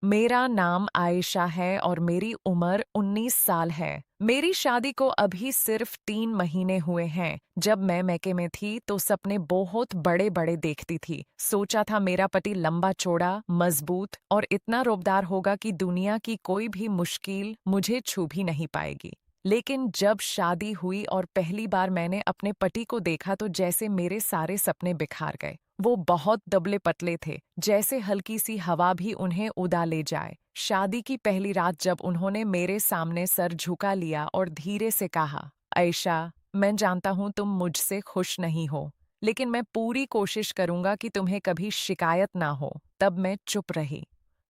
मेरा नाम आयशा है और मेरी उम्र 19 साल है। मेरी शादी को अभी सिर्फ 3 महीने हुए हैं। जब मैं मैके में थी तो सपने बहुत बड़े-बड़े देखती थी। सोचा था मेरा पति लंबा चौड़ा, मजबूत और इतना रोबदार होगा कि दुनिया की कोई भी मुश्किल मुझे छू भी नहीं पाएगी। लेकिन जब शादी हुई और पहली बार मैंने अपने पति को देखा तो जैसे मेरे सारे सपने बिखार गए। वो बहुत दुबले-पतले थे, जैसे हल्की सी हवा भी उन्हें उड़ा ले जाए। शादी की पहली रात जब उन्होंने मेरे सामने सर झुका लिया और धीरे से कहा, "आयशा, मैं जानता हूँ तुम मुझसे खुश नहीं हो, लेकिन मैं पूरी कोशिश करूँगा कि तुम्हें कभी शिकायत ना हो।" तब मैं चुप रही।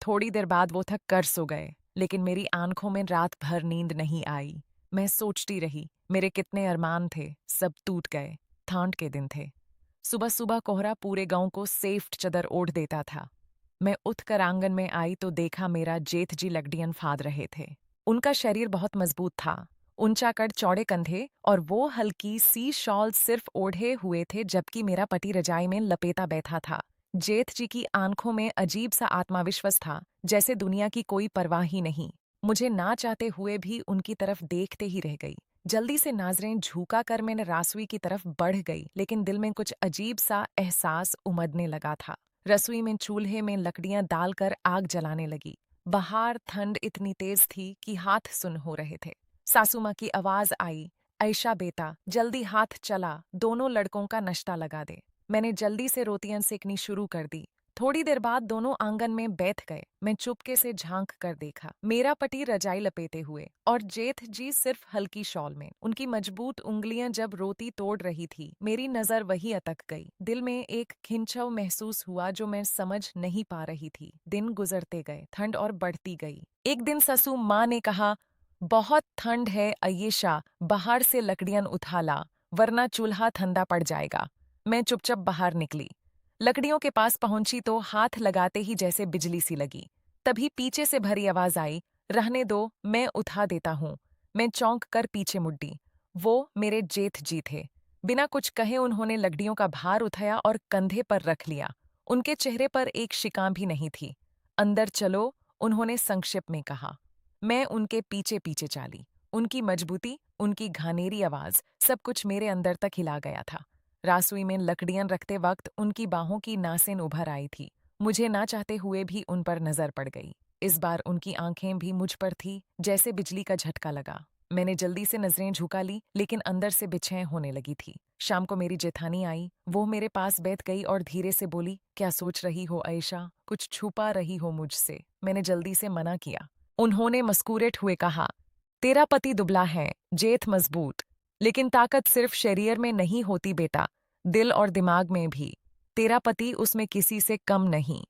थोड़ी देर बाद वो थक कर सो गए, लेकिन मेरी आँखों में रात भर नींद नहीं आई। मैं सोचती रही, मेरे कितने अरमान थे, सब टूट गए। ठंड के दिन थे। सुबह-सुबह कोहरा पूरे गांव को सेफ चदर ओढ़ देता था। मैं उठकर आंगन में आई तो देखा मेरा जेठ जी लकड़ियां फाड़ रहे थे। उनका शरीर बहुत मजबूत था, ऊंचा कद, चौड़े कंधे और वो हल्की सी शॉल सिर्फ ओढ़े हुए थे जबकि मेरा पति रजाई में लपेटा बैठा था। जेठ जी की आंखों में अजीब सा आत्मविश्वास था, जैसे दुनिया की कोई परवाह ही नहीं। मुझे ना चाहते हुए भी उनकी तरफ देखते ही रह गई। जल्दी से नाजरें झुका कर मैंने रसोई की तरफ बढ़ गई, लेकिन दिल में कुछ अजीब सा एहसास उमड़ने लगा था। रसोई में चूल्हे में लकड़ियां डालकर आग जलाने लगी। बाहर ठंड इतनी तेज थी कि हाथ सुन्न हो रहे थे। सासू माँ की आवाज आई, "ऐशा बेटा, जल्दी हाथ चला, दोनों लड़कों का नाश्ता लगा दे।" मैंने जल्दी से रोटियां सेकनी शुरू कर दी। थोड़ी देर बाद दोनों आंगन में बैठ गए। मैं चुपके से झांक कर देखा। मेरा पति रजाई लपेटे हुए और जेठ जी सिर्फ हल्की शॉल में। उनकी मजबूत उंगलियां जब रोटी तोड़ रही थी, मेरी नजर वही अटक गई। दिल में एक खिंचाव महसूस हुआ जो मैं समझ नहीं पा रही थी। दिन गुजरते गए, ठंड और बढ़ती गई। एक दिन ससु माँ ने कहा, "बहुत ठंड है अयेशा, बाहर से लकड़ियां उठा ला, वरना चूल्हा ठंडा पड़ जाएगा।" मैं चुपचाप बाहर निकली। लकड़ियों के पास पहुंची तो हाथ लगाते ही जैसे बिजली सी लगी। तभी पीछे से भरी आवाज आई, "रहने दो, मैं उठा देता हूँ।" मैं चौंक कर पीछे मुड़ी। वो मेरे जेठ जी थे। बिना कुछ कहे उन्होंने लकड़ियों का भार उठाया और कंधे पर रख लिया। उनके चेहरे पर एक शिकान भी नहीं थी। "अंदर चलो," उन्होंने संक्षेप में कहा। मैं उनके पीछे पीछे चाली। उनकी मजबूती, उनकी घानेरी आवाज, सब कुछ मेरे अंदर तक हिला गया था। रासुई में लकड़ियां रखते वक्त उनकी बाहों की नासें उभर आई थी। मुझे ना चाहते हुए भी उन पर नजर पड़ गई। इस बार उनकी आंखें भी मुझ पर थी, जैसे बिजली का झटका लगा। मैंने जल्दी से नजरें झुका ली, लेकिन अंदर से बेचैन होने लगी थी। शाम को मेरी जेठानी आई। वो मेरे पास बैठ गई और धीरे से बोली, "क्या सोच रही हो आयशा? कुछ छुपा रही हो मुझसे?" मैंने जल्दी से मना किया। उन्होंने मुस्कुराते हुए कहा, "तेरा पति दुबला है, जेठ मजबूत, लेकिन ताकत सिर्फ शरीर में नहीं होती बेटा, दिल और दिमाग में भी। तेरा पति उसमें किसी से कम नहीं।"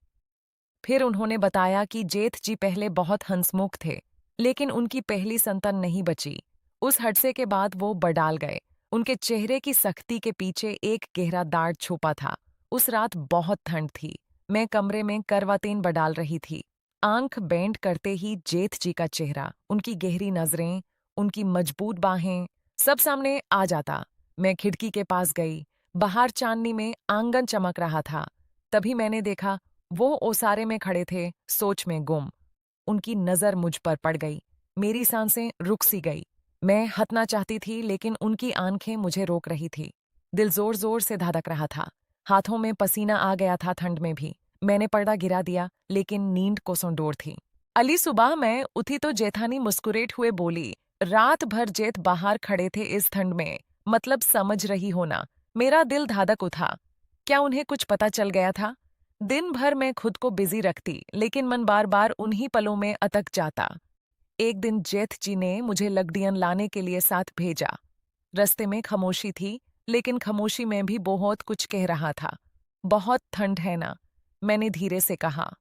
फिर उन्होंने बताया कि जेठ जी पहले बहुत हंसमुख थे, लेकिन उनकी पहली संतान नहीं बची। उस हादसे के बाद वो बड़ाल गए। उनके चेहरे की सख्ती के पीछे एक गहरा दाग छुपा था। उस रात बहुत ठंड थी। मैं कमरे में करवटें बडाल रही थी। आंख बेंड करते ही जेठ जी का चेहरा, उनकी गहरी नजरें, उनकी मजबूत बाहें, सब सामने आ जाता। मैं खिड़की के पास गई। बाहर चांदनी में आंगन चमक रहा था। तभी मैंने देखा, वो ओसारे में खड़े थे, सोच में गुम। उनकी नजर मुझ पर पड़ गई। मेरी सांसें रुक सी गई। मैं हटना चाहती थी, लेकिन उनकी आंखें मुझे रोक रही थी। दिल जोर जोर से धड़क रहा था। हाथों में पसीना आ गया था ठंड में भी। मैंने पर्दा गिरा दिया, लेकिन नींद को संडोर थी। अली सुबह मैं उठी तो जेठानी मुस्कुराते हुए बोली, "रात भर जेठ बाहर खड़े थे इस ठंड में, मतलब समझ रही हो ना?" मेरा दिल धड़क उठा। क्या उन्हें कुछ पता चल गया था? दिन भर मैं खुद को बिजी रखती, लेकिन मन बार बार उन्हीं पलों में अटक जाता। एक दिन जेठ जी ने मुझे लकड़ियां लाने के लिए साथ भेजा। रास्ते में खामोशी थी, लेकिन खामोशी में भी बहुत कुछ कह रहा था। "बहुत ठंड है ना?" मैंने धीरे से कहा।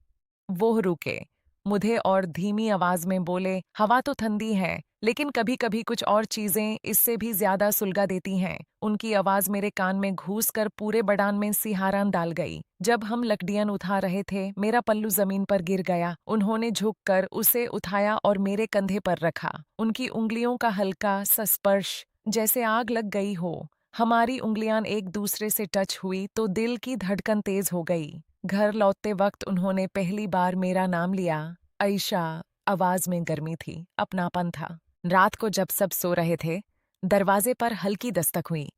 वो रुके, मुझे और धीमी आवाज में बोले, "हवा तो ठंडी है, लेकिन कभी-कभी कुछ और चीजें इससे भी ज्यादा सुलगा देती हैं।" उनकी आवाज मेरे कान में घुस कर पूरे बदान में सिहरान डाल गई। जब हम लकड़ियां उठा रहे थे, मेरा पल्लू जमीन पर गिर गया। उन्होंने झुककर उसे उठाया और मेरे कंधे पर रखा। उनकी उंगलियों का हल्का सा स्पर्श, जैसे आग लग गई हो। हमारी उंगलियां एक दूसरे से टच हुई तो दिल की धड़कन तेज हो गई। घर लौटते वक्त उन्होंने पहली बार मेरा नाम लिया, आयशा, आवाज में गर्मी थी, अपनापन था। रात को जब सब सो रहे थे, दरवाजे पर हल्की दस्तक हुई।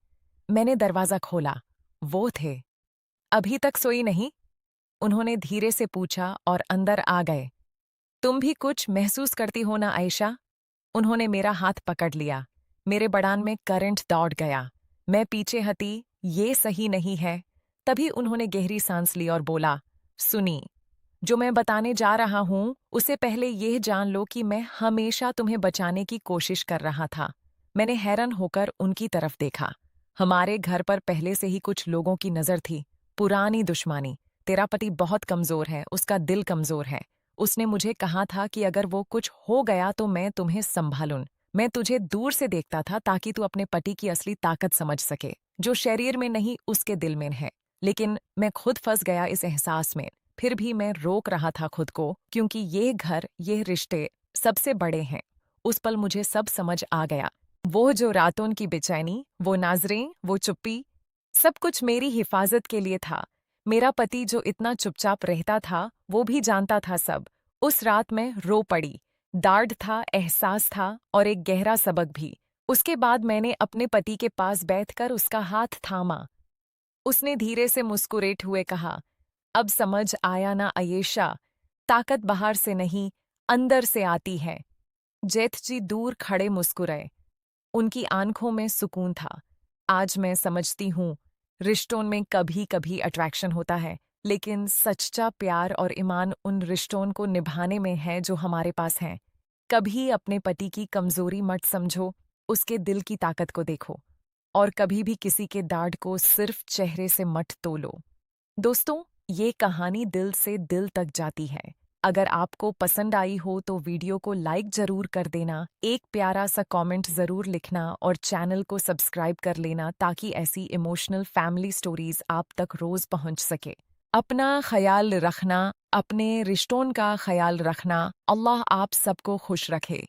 मैंने दरवाजा खोला। वो थे। अभी तक सोई नहीं? उन्होंने धीरे से पूछा और अंदर आ गए। तुम भी कुछ महसूस करती हो ना आयशा? उन्होंने मेरा हाथ पकड़ लिया। मेरे बड़ान में करंट दौड़ गया। मैं पीछे हटी, ये सही नहीं है। तभी उन्होंने गहरी सांस ली और बोला, सुनी, जो मैं बताने जा रहा हूं, उससे पहले यह जान लो कि मैं हमेशा तुम्हें बचाने की कोशिश कर रहा था। मैंने हैरान होकर उनकी तरफ देखा। हमारे घर पर पहले से ही कुछ लोगों की नजर थी। पुरानी दुश्मनी। तेरा पति बहुत कमजोर है, उसका दिल कमजोर है। उसने मुझे कहा था कि अगर वो कुछ हो गया तो मैं तुम्हें संभालूं। मैं तुझे दूर से देखता था ताकि तू अपने पति की असली ताकत समझ सके, जो शरीर में नहीं उसके दिल में है। लेकिन मैं खुद फंस गया इस एहसास में। फिर भी मैं रोक रहा था खुद को, क्योंकि ये घर, ये रिश्ते सबसे बड़े हैं। उस पल मुझे सब समझ आ गया। वो जो रातों की बेचैनी, वो नाज़रें, वो चुप्पी, सब कुछ मेरी हिफाजत के लिए था। मेरा पति जो इतना चुपचाप रहता था, वो भी जानता था सब। उस रात मैं रो पड़ी। दर्द था, एहसास था और एक गहरा सबक भी। उसके बाद मैंने अपने पति के पास बैठकर उसका हाथ थामा। उसने धीरे से मुस्कुराते हुए कहा, अब समझ आया ना आयेशा, ताकत बाहर से नहीं, अंदर से आती है। जेठजी दूर खड़े मुस्कुराए। उनकी आंखों में सुकून था। आज मैं समझती हूँ, रिश्तों में कभी कभी अट्रैक्शन होता है, लेकिन सच्चा प्यार और ईमान उन रिश्तों को निभाने में है जो हमारे पास हैं। कभी अपने पति की कमजोरी मत समझो, उसके दिल की ताकत को देखो। और कभी भी किसी के दाढ़ को सिर्फ चेहरे से मत तोलो। दोस्तों, ये कहानी दिल से दिल तक जाती है। अगर आपको पसंद आई हो तो वीडियो को लाइक जरूर कर देना, एक प्यारा सा कमेंट जरूर लिखना और चैनल को सब्सक्राइब कर लेना ताकि ऐसी इमोशनल फैमिली स्टोरीज आप तक रोज पहुंच सके। अपना ख्याल रखना, अपने रिश्तों का ख्याल रखना। अल्लाह आप सबको खुश रखे।